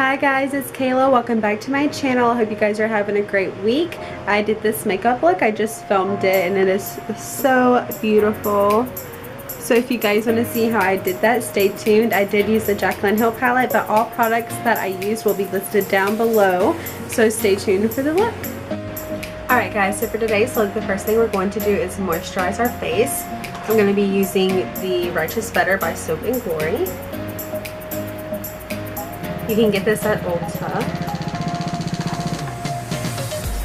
Hi guys, it's Kayla. Welcome back to my channel. I hope you guys are having a great week. I did this makeup look. I just filmed it and it is so beautiful. So if you guys want to see how I did that, stay tuned. I did use the Jaclyn Hill palette, but all products that I used will be listed down below. So stay tuned for the look. Alright guys, so for today's look, the first thing we're going to do is moisturize our face. I'm going to be using the Righteous Butter by Soap & Glory. You can get this at Ulta.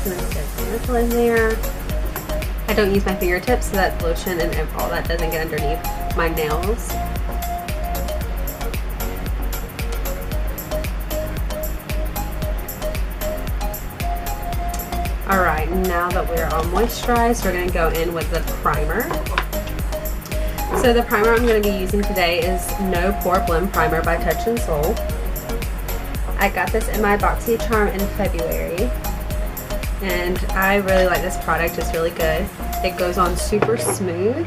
And then get a little in there. I don't use my fingertips so that lotion and all that doesn't get underneath my nails. Alright, now that we're all moisturized, we're going to go in with the primer. So the primer I'm going to be using today is No Pore Blem Primer by Touch & Soul. I got this in my BoxyCharm in February, and I really like this product. It's really good. It goes on super smooth,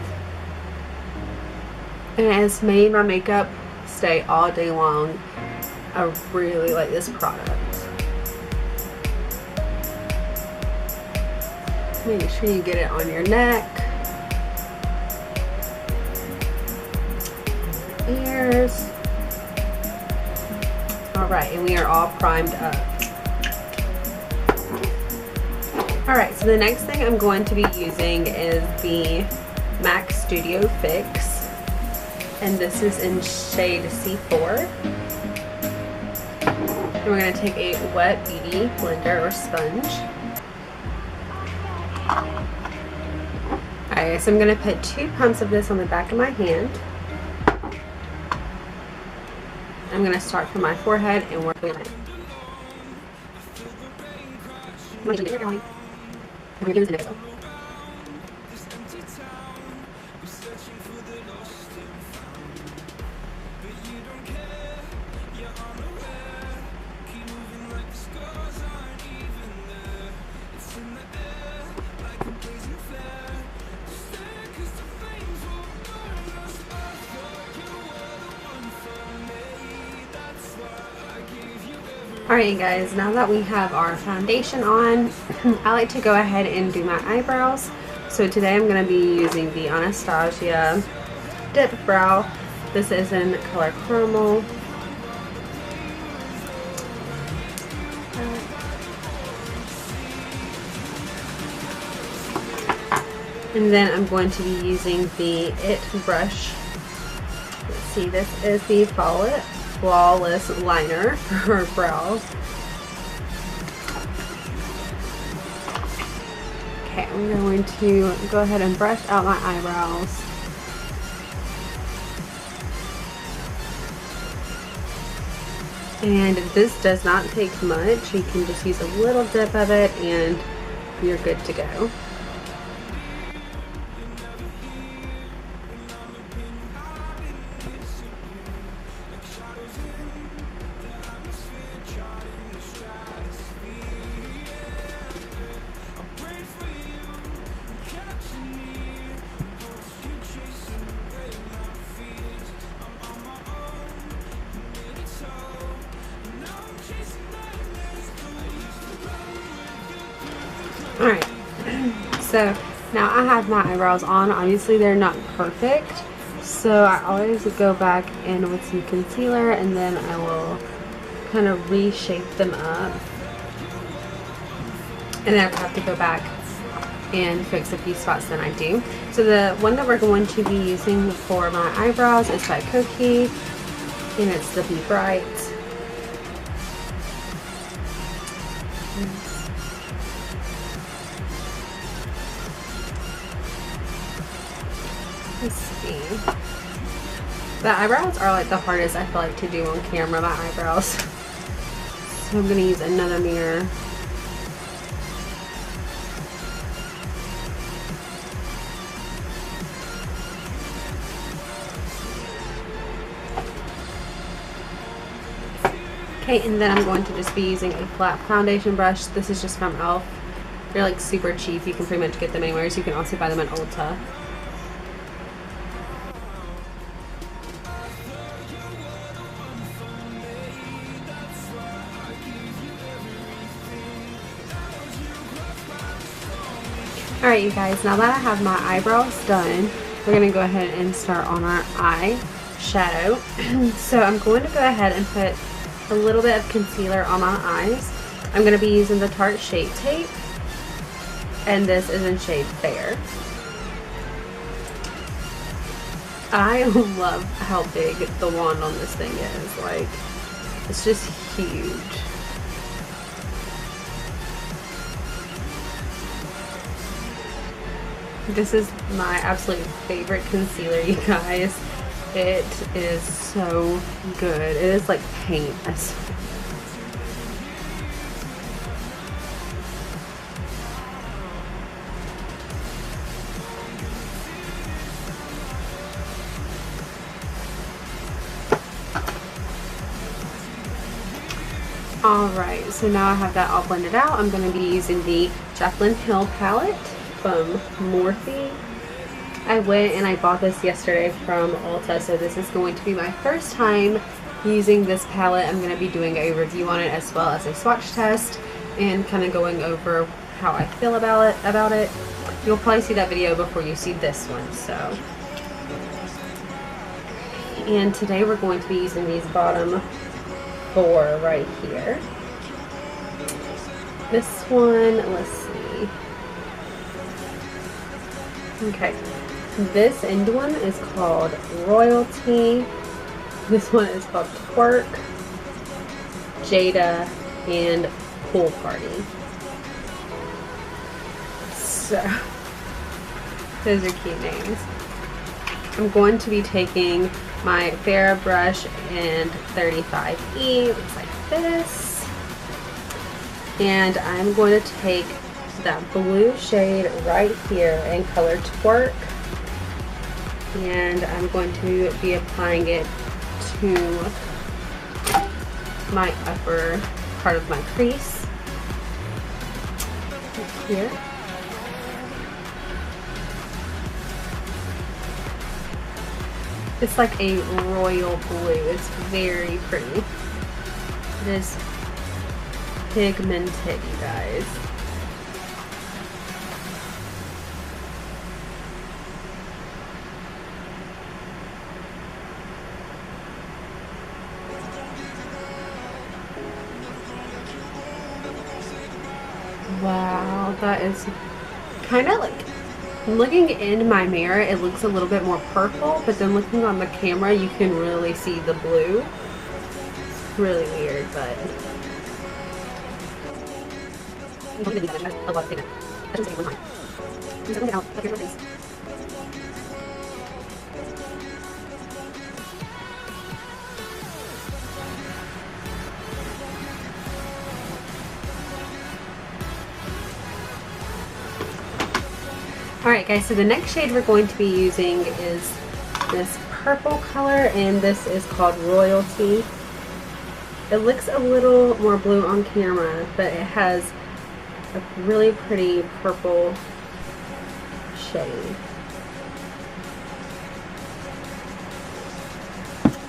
and it has made my makeup stay all day long. I really like this product. Make sure you get it on your neck, ears. Alright, and we are all primed up. Alright, so the next thing I'm going to be using is the MAC Studio Fix. And this is in shade C4. And we're going to take a wet beauty blender or sponge. Alright, so I'm going to put 2 pumps of this on the back of my hand. I'm going to start from my forehead and work my neck. Alright guys, now that we have our foundation on, I like to go ahead and do my eyebrows. So today I'm going to be using the Anastasia Dip Brow. This is in color caramel. And then I'm going to be using the IT brush. Let's see, this is the Flawless Liner for brows. Okay, I'm going to go ahead and brush out my eyebrows. And this does not take much. You can just use a little dip of it and you're good to go. Alright, so now I have my eyebrows on. Obviously they're not perfect, so I always go back in with some concealer and then I will kind of reshape them up. And then I have to go back and fix a few spots that I do. So the one that we're going to be using for my eyebrows is by Kokie, and it's the Be Bright. Let's see. The eyebrows are like the hardest I feel like to do on camera, my eyebrows. So I'm going to use another mirror. Okay, and then I'm going to just be using a flat foundation brush. This is just from e.l.f. They're like super cheap. You can pretty much get them anywhere. So you can also buy them at Ulta. Alright you guys, now that I have my eyebrows done, we're going to go ahead and start on our eye shadow. So I'm going to go ahead and put a little bit of concealer on my eyes. I'm going to be using the Tarte Shape Tape, and this is in shade Fair. I love how big the wand on this thing is. Like, it's just huge. This is my absolute favorite concealer, you guys. It is so good. It is like paint, I swear. Alright, so now I have that all blended out. I'm going to be using the Jaclyn Hill palette from Morphe. I went and I bought this yesterday from Ulta, so this is going to be my first time using this palette. I'm going to be doing a review on it as well as a swatch test and kind of going over how I feel about it. You'll probably see that video before you see this one. So, and today we're going to be using these bottom 4 right here. This one, let's see. Okay, this end one is called Royalty. This one is called Twerk, Jada, and Pool Party. So, those are cute names. I'm going to be taking my Farrah brush in 35E, looks like this. And I'm going to take that blue shade right here and color Twerk. And I'm going to be applying it to my upper part of my crease. Right here. It's like a royal blue. It's very pretty. It is pigmented, you guys. Wow, that is kind of like, looking in my mirror, it looks a little bit more purple, but then looking on the camera, you can really see the blue. Really weird, but... Alright guys, so the next shade we're going to be using is this purple color, and this is called Royalty. It looks a little more blue on camera, but it has a really pretty purple shade.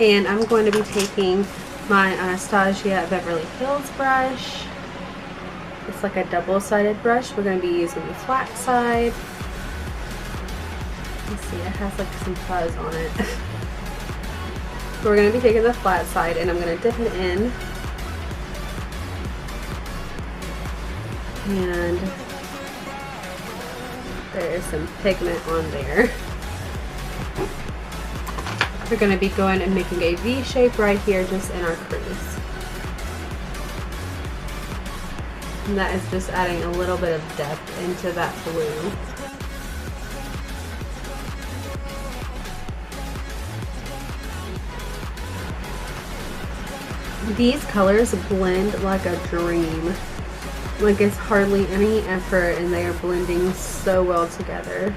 And I'm going to be taking my Anastasia Beverly Hills brush. It's like a double-sided brush. We're going to be using the flat side. Let's see, it has like some fuzz on it. We're going to be taking the flat side and I'm going to dip it in. And there is some pigment on there. We're going to be going and making a V shape right here just in our crease. And that is just adding a little bit of depth into that blue. These colors blend like a dream. Like, it's hardly any effort and they are blending so well together.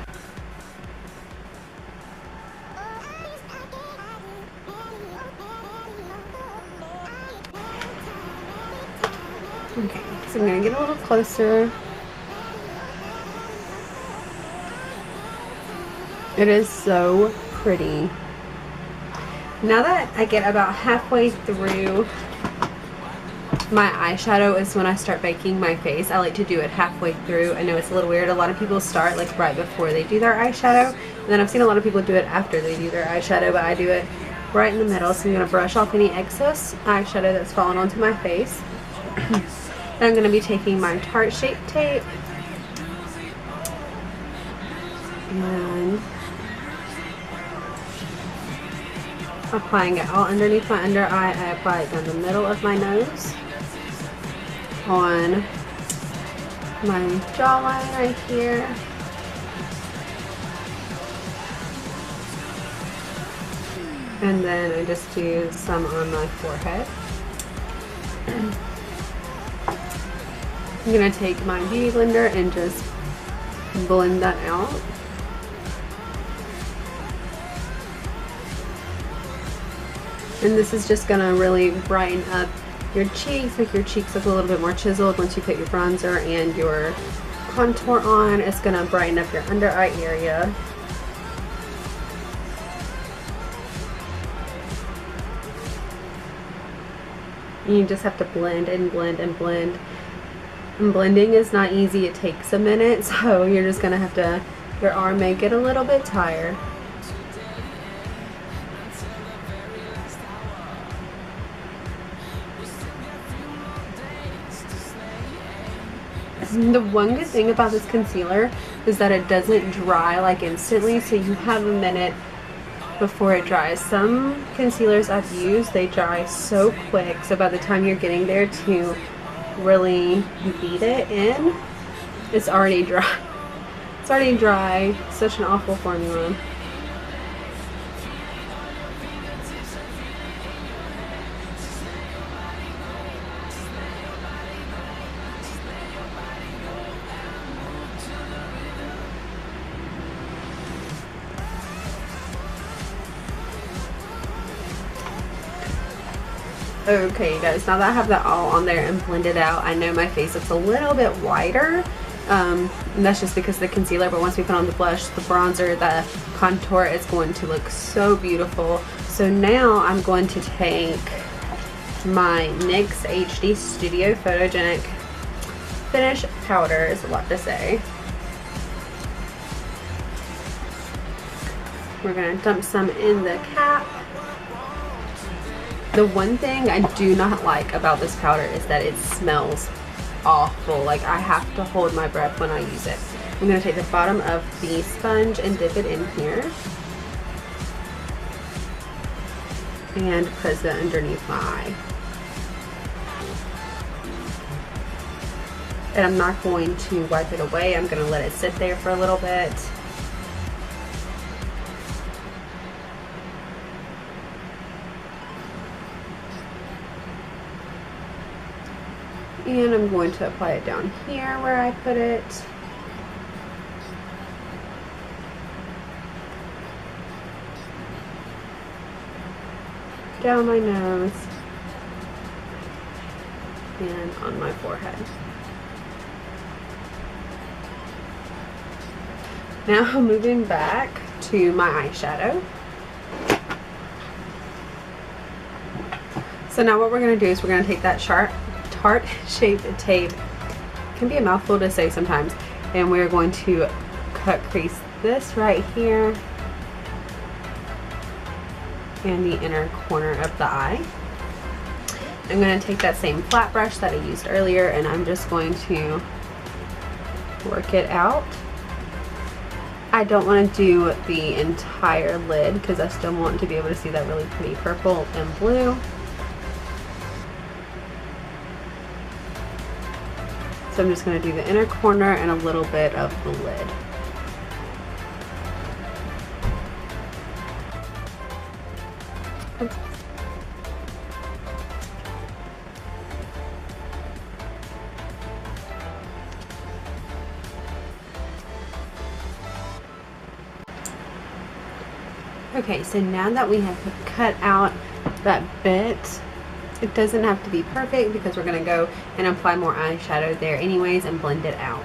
Okay, so I'm going to get a little closer. It is so pretty. Now that I get about halfway through my eyeshadow is when I start baking my face. I like to do it halfway through. I know it's a little weird. A lot of people start like right before they do their eyeshadow. And then I've seen a lot of people do it after they do their eyeshadow, but I do it right in the middle. So I'm going to brush off any excess eyeshadow that's fallen onto my face. And I'm going to be taking my Tarte Shape Tape and applying it all underneath my under eye. I apply it down the middle of my nose, on my jawline right here, and then I just do some on my forehead. I'm going to take my beauty blender and just blend that out. And this is just going to really brighten up your cheeks, make your cheeks look a little bit more chiseled once you put your bronzer and your contour on. It's going to brighten up your under eye area. And you just have to blend and blend and blend. And blending is not easy. It takes a minute, so you're just going to have to, your arm may get a little bit tired. The one good thing about this concealer is that it doesn't dry like instantly, so you have a minute before it dries. Some concealers I've used, they dry so quick, so by the time you're getting there to really beat it in, it's already dry. It's already dry. Such an awful formula. Okay guys, now that I have that all on there and blended out, I know my face looks a little bit whiter, and that's just because of the concealer, but once we put on the blush, the bronzer, the contour, is going to look so beautiful. So now I'm going to take my NYX HD Studio Photogenic Finish Powder, is a lot to say. We're going to dump some in the cap. The one thing I do not like about this powder is that it smells awful. Like, I have to hold my breath when I use it. I'm going to take the bottom of the sponge and dip it in here. And press it underneath my eye. And I'm not going to wipe it away. I'm going to let it sit there for a little bit. And I'm going to apply it down here where I put it. Down my nose. And on my forehead. Now moving back to my eyeshadow. So now what we're going to do is we're going to take that Tarte Shape Tape, can be a mouthful to say sometimes, and we're going to cut crease this right here and the inner corner of the eye. I'm going to take that same flat brush that I used earlier, and I'm just going to work it out. I don't want to do the entire lid because I still want to be able to see that really pretty purple and blue. So I'm just going to do the inner corner and a little bit of the lid. Okay, so now that we have cut out that bit, it doesn't have to be perfect because we're going to go and apply more eyeshadow there anyways and blend it out.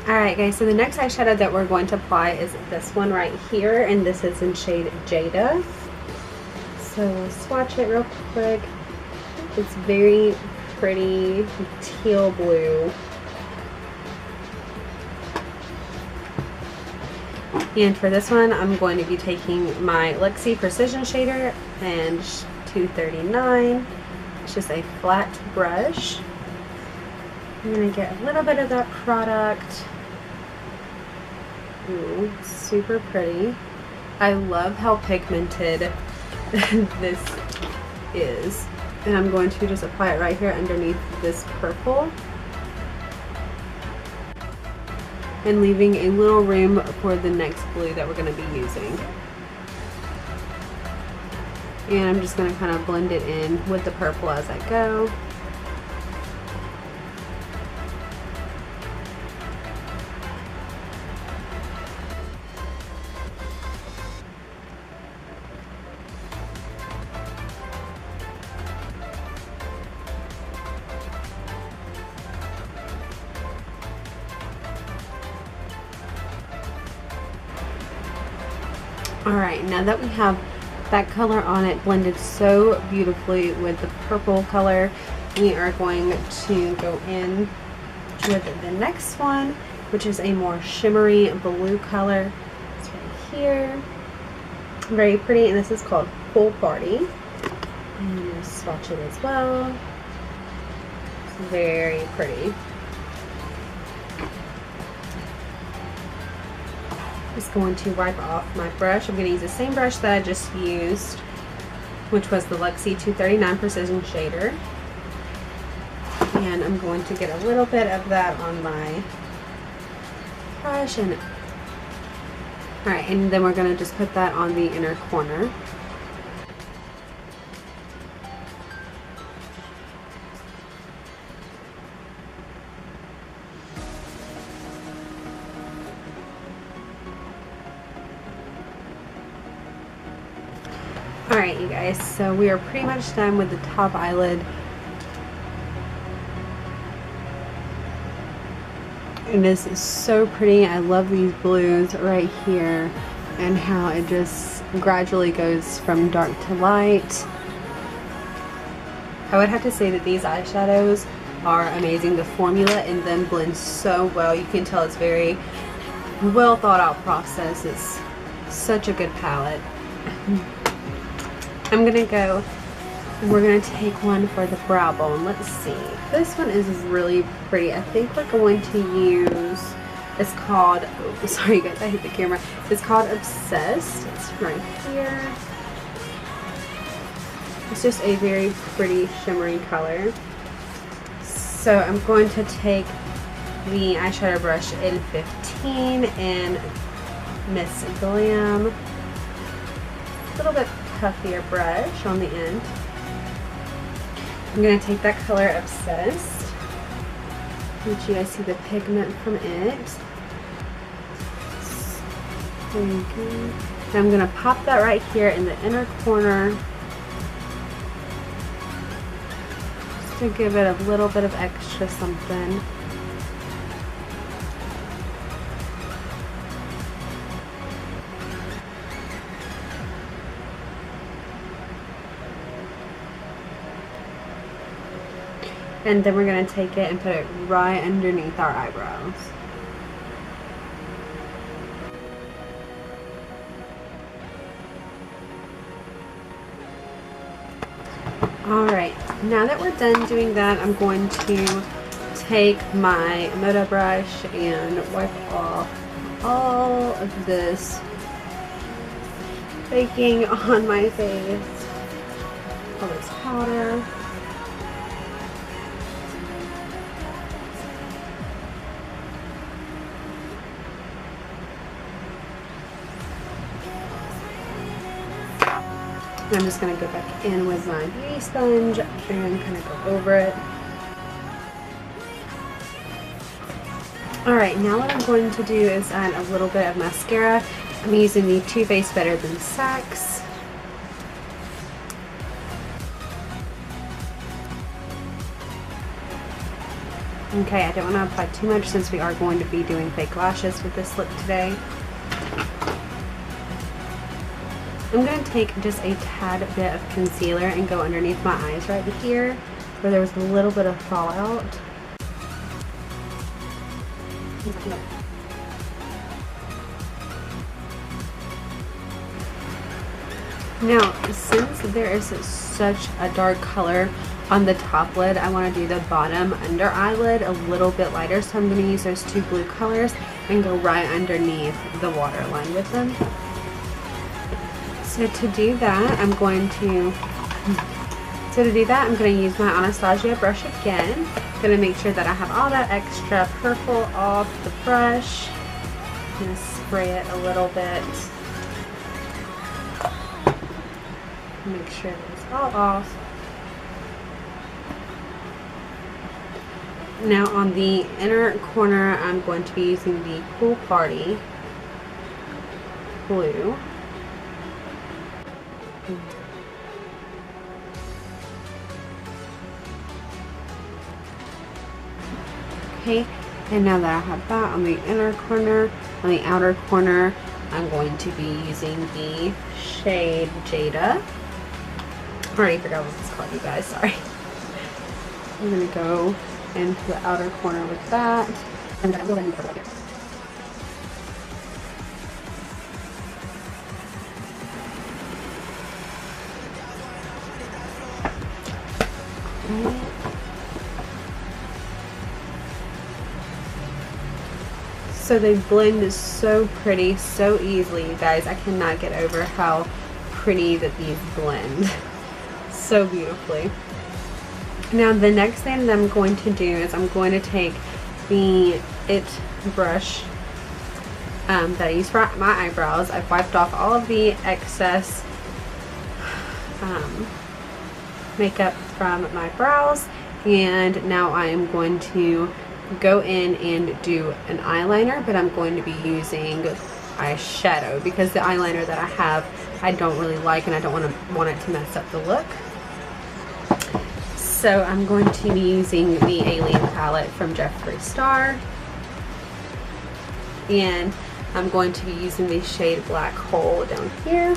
Alright guys, so the next eyeshadow that we're going to apply is this one right here, and this is in shade Jada. So swatch it real quick. It's very pretty teal blue. And for this one, I'm going to be taking my Luxie Precision Shader and 239. It's just a flat brush. I'm going to get a little bit of that product. Ooh, super pretty. I love how pigmented this is. And I'm going to just apply it right here underneath this purple. And leaving a little room for the next blue that we're going to be using. And I'm just going to kind of blend it in with the purple as I go. Alright, now that we have that color on it blended so beautifully with the purple color, we are going to go in with the next one, which is a more shimmery blue color. It's right here. Very pretty, and this is called Pool Party. And I'm going to swatch it as well. It's very pretty. Just going to wipe off my brush. I'm going to use the same brush that I just used, which was the Luxie 239 Precision Shader. And I'm going to get a little bit of that on my brush. And alright, and then we're going to just put that on the inner corner. Alright, you guys, so we are pretty much done with the top eyelid. And this is so pretty. I love these blues right here and how it just gradually goes from dark to light. I would have to say that these eyeshadows are amazing. The formula in them blends so well. You can tell it's very well thought out process. It's such a good palette. I'm gonna go, we're gonna take one for the brow bone. Let's see. This one is really pretty. I think we're going to use, it's called, oh, sorry guys, I hit the camera. It's called Obsessed. It's right here. It's just a very pretty shimmery color. So I'm going to take the eyeshadow brush in 15 and Miss Blem. A little bit puffier brush on the end. I'm going to take that color Obsessed. Let you guys see the pigment from it. There you go. And I'm going to pop that right here in the inner corner. Just to give it a little bit of extra something. And then we're going to take it and put it right underneath our eyebrows. Alright, now that we're done doing that, I'm going to take my Moda brush and wipe off all of this baking on my face. All this powder. I'm just going to go back in with my beauty sponge and kind of go over it. Alright, now what I'm going to do is add a little bit of mascara. I'm using the Too Faced Better Than Sex. Okay, I don't want to apply too much since we are going to be doing fake lashes with this look today. I'm going to take just a tad bit of concealer and go underneath my eyes right here where there was a little bit of fallout. Now, since there is such a dark color on the top lid, I want to do the bottom under eyelid a little bit lighter, so I'm going to use those two blue colors and go right underneath the waterline with them. So to do that, I'm going to use my Anastasia brush again. I'm going to make sure that I have all that extra purple off the brush. I'm going to spray it a little bit. Make sure that it's all off. Now on the inner corner, I'm going to be using the Pool Party blue. Okay, and now that I have that on the inner corner, on the outer corner, I'm going to be using the shade Jada. I already forgot what it's called, you guys, sorry. I'm going to go into the outer corner with that. And then I'm going to go right here. So they blend so pretty, so easily, you guys. I cannot get over how pretty that these blend so beautifully. Now the next thing that I'm going to do is I'm going to take the It brush that I use for my eyebrows. I've wiped off all of the excess makeup from my brows, and now I am going to go in and do an eyeliner, but I'm going to be using eyeshadow because the eyeliner that I have I don't really like, and I don't want it to mess up the look. So I'm going to be using the Alien palette from Jeffree Star, and I'm going to be using the shade Black Hole down here.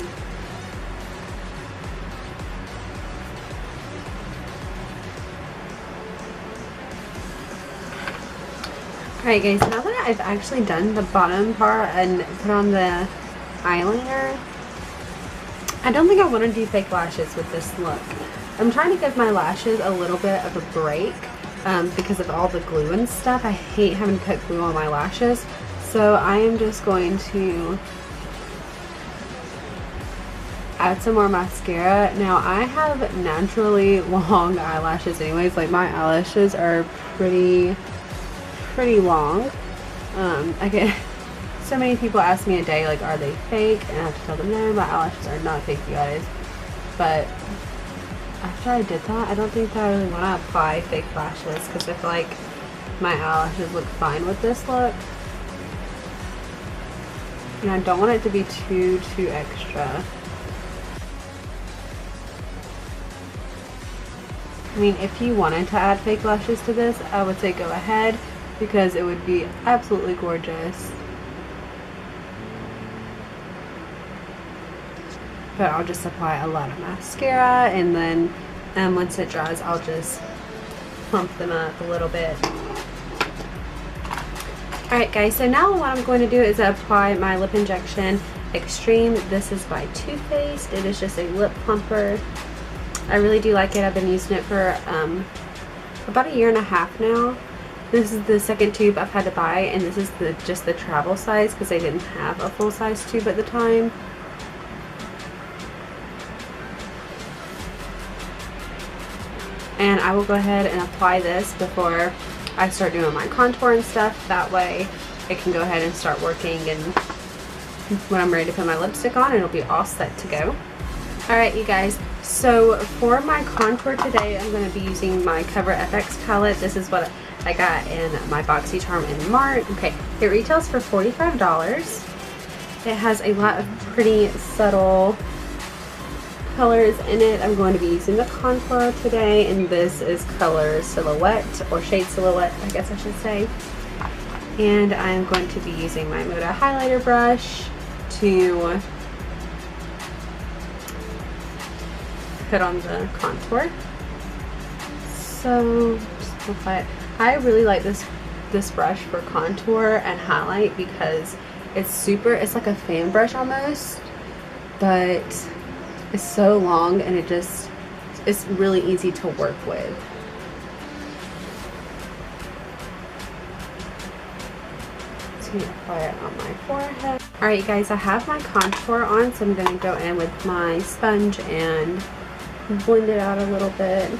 Alright guys, now that I've actually done the bottom part and put on the eyeliner, I don't think I want to do fake lashes with this look. I'm trying to give my lashes a little bit of a break because of all the glue and stuff. I hate having to put glue on my lashes. So I am just going to add some more mascara. Now I have naturally long eyelashes anyways. Like my eyelashes are pretty long. I get so many people ask me a day, like, are they fake? And I have to tell them, no, my eyelashes are not fake, you guys. But after I did that, I don't think that I really want to apply fake lashes because I feel like my eyelashes look fine with this look. And I don't want it to be too extra. I mean, if you wanted to add fake lashes to this, I would say go ahead because it would be absolutely gorgeous. But I'll just apply a lot of mascara, and then once it dries, I'll just plump them up a little bit. Alright guys, so now what I'm going to do is apply my Lip Injection Extreme. This is by Too Faced. It is just a lip plumper. I really do like it. I've been using it for about a year and a half now. This is the second tube I've had to buy, and this is just the travel size because I didn't have a full size tube at the time. And I will go ahead and apply this before I start doing my contour and stuff. That way I can go ahead and start working, and when I'm ready to put my lipstick on, it'll be all set to go. Alright you guys, so for my contour today, I'm going to be using my Cover FX palette. This is what I got in my BoxyCharm in March. Okay, it retails for $45. It has a lot of pretty subtle colors in it. I'm going to be using the contour today, and this is color Silhouette, or shade Silhouette, I guess I should say. And I'm going to be using my Moda highlighter brush to put on the contour. so just apply it. I really like this brush for contour and highlight because it's like a fan brush almost, but it's so long and it's really easy to work with. So I'm gonna apply it on my forehead. Alright guys, I have my contour on, so I'm gonna go in with my sponge and blend it out a little bit.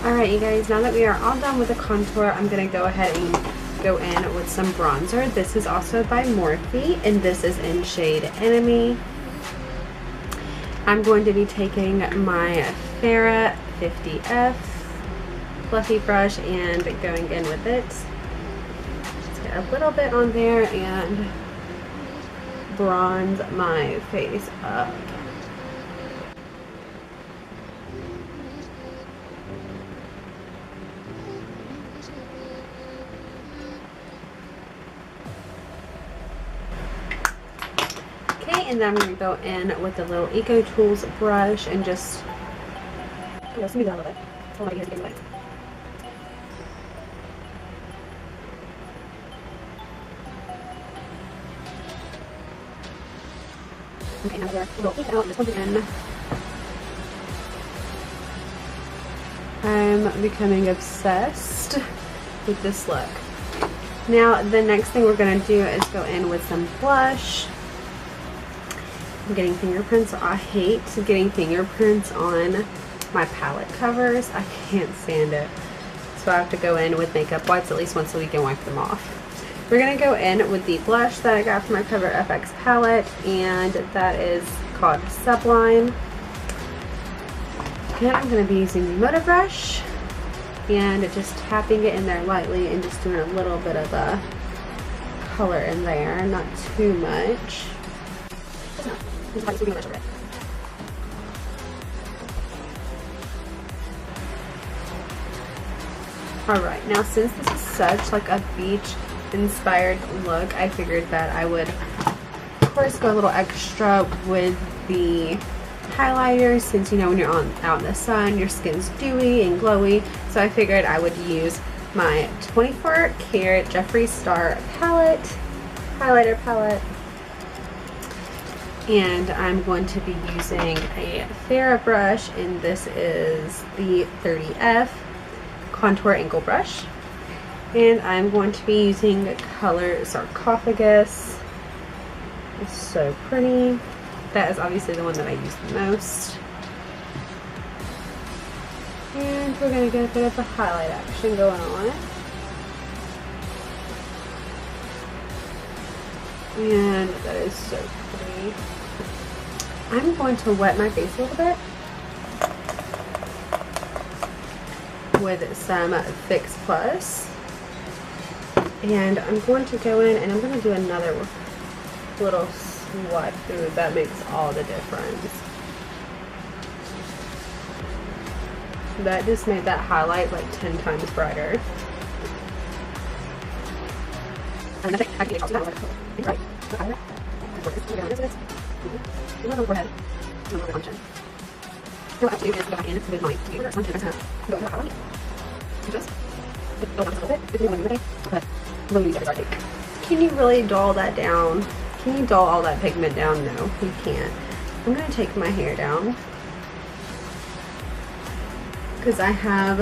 Alright you guys, now that we are all done with the contour, I'm going to go ahead and go in with some bronzer. This is also by Morphe, and this is in shade Enemy. I'm going to be taking my Farrah 50F fluffy brush and going in with it. Just get a little bit on there and bronze my face up. And then I'm going to go in with the little Eco Tools brush and just smooth it out a little bit. I want you guys to get away. Okay, now we're going to go out this one again. I'm becoming obsessed with this look. Now the next thing we're going to do is go in with some blush. I'm getting fingerprints. I hate getting fingerprints on my palette covers. I can't stand it. So I have to go in with makeup wipes at least once a week and wipe them off. We're going to go in with the blush that I got from my Cover FX palette, and that is called Sublime. And I'm going to be using the Motor Brush and just tapping it in there lightly and just doing a little bit of a color in there, not too much. Alright, now since this is such like a beach inspired look, I figured that I would of course go a little extra with the highlighter, since you know when you're out in the sun your skin's dewy and glowy. So I figured I would use my 24 karat Jeffree Star palette, highlighter palette. And I'm going to be using a Farrah brush, and this is the 30F Contour Angle Brush. And I'm going to be using the color Sarcophagus. It's so pretty. That is obviously the one that I use the most. And we're going to get a bit of a highlight action going on. And that is so pretty. I'm going to wet my face a little bit with some Fix Plus, and I'm going to go in and I'm going to do another little swipe through. That makes all the difference. That just made that highlight like 10 times brighter. And I think I can get right. Another forehead, another function. What I have to do is go back in with my computer function and go into highlight. Just go down a little bit, if you want to, but really very dark. Can you really dull that down? Can you dull all that pigment down? No, you can't. I'm going to take my hair down because I have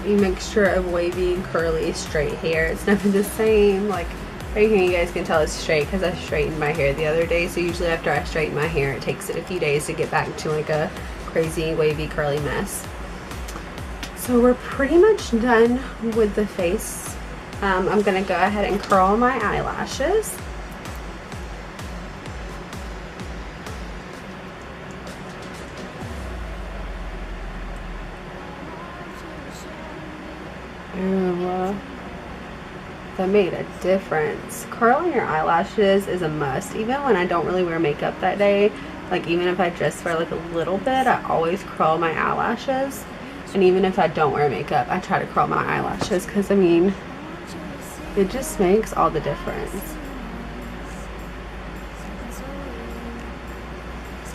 a mixture of wavy, curly, straight hair. It's never the same. Like, right here you guys can tell it's straight because I straightened my hair the other day. So usually after I straighten my hair, it takes it a few days to get back to like a crazy, wavy, curly mess. So we're pretty much done with the face. I'm going to go ahead and curl my eyelashes. Ooh, that made a difference. Curling your eyelashes is a must. Even when I don't really wear makeup that day, like even if I just wear like a little bit, I always curl my eyelashes. And even if I don't wear makeup, I try to curl my eyelashes because, I mean, it just makes all the difference.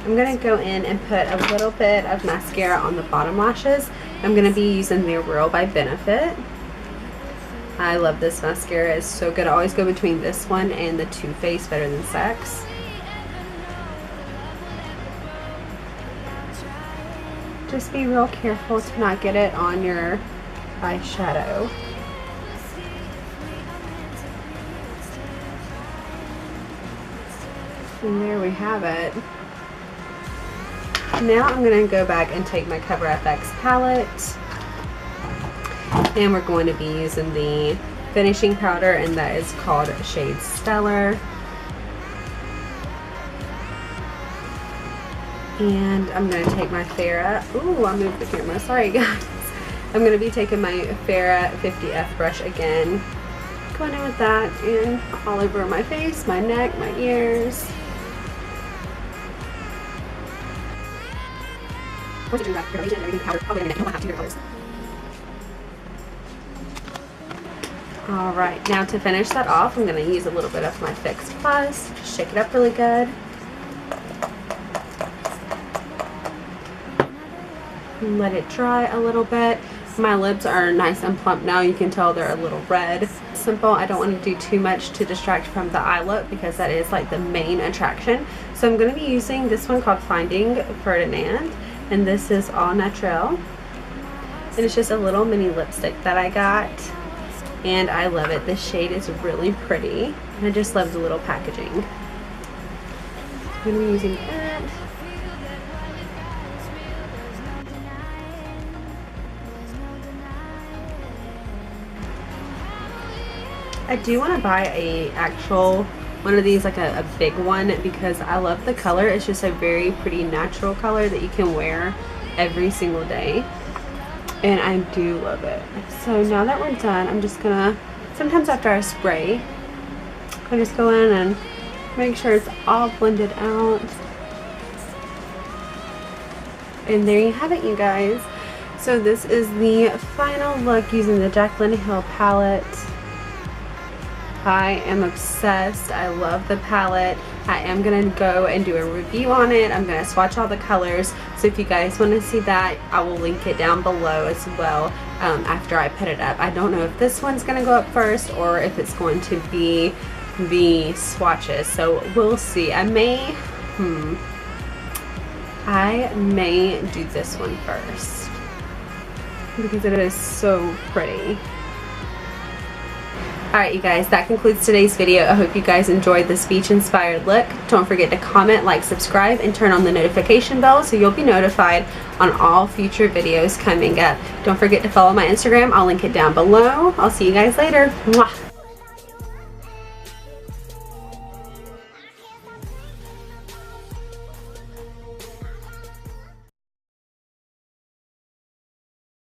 I'm going to go in and put a little bit of mascara on the bottom lashes. I'm going to be using the Real by Benefit. I love this mascara. It's so good. I always go between this one and the Too Faced Better Than Sex. Just be real careful to not get it on your eyeshadow. And there we have it. Now I'm going to go back and take my Cover FX palette. And we're going to be using the finishing powder, and that is called Shade Stellar. And I'm going to take my Farrah. Ooh, I moved the camera. Sorry, guys. I'm going to be taking my Farrah 50F brush again. Going in with that and all over my face, my neck, my ears. Alright, now to finish that off, I'm going to use a little bit of my Fix Plus. Shake it up really good. Let it dry a little bit. My lips are nice and plump now. You can tell they're a little red. Simple. I don't want to do too much to distract from the eye look because that is like the main attraction. So I'm going to be using this one called Finding Ferdinand, and this is all natural. And it's just a little mini lipstick that I got, and I love it. This shade is really pretty, and I just love the little packaging. I'm going to be using it. I do want to buy a actual one of these, like a big one, because I love the color. It's just a very pretty natural color that you can wear every single day, and I do love it. So now that we're done, I'm just gonna, sometimes after I spray, I just go in and make sure it's all blended out. And there you have it, you guys. So this is the final look using the Jaclyn Hill palette. I am obsessed. I love the palette. I am going to go and do a review on it. I'm going to swatch all the colors. So if you guys want to see that, I will link it down below as well after I put it up. I don't know if this one's going to go up first or if it's going to be the swatches. So we'll see. I may do this one first because it is so pretty. Alright, you guys, that concludes today's video. I hope you guys enjoyed this beach-inspired look. Don't forget to comment, like, subscribe, and turn on the notification bell so you'll be notified on all future videos coming up. Don't forget to follow my Instagram. I'll link it down below. I'll see you guys later. Mwah!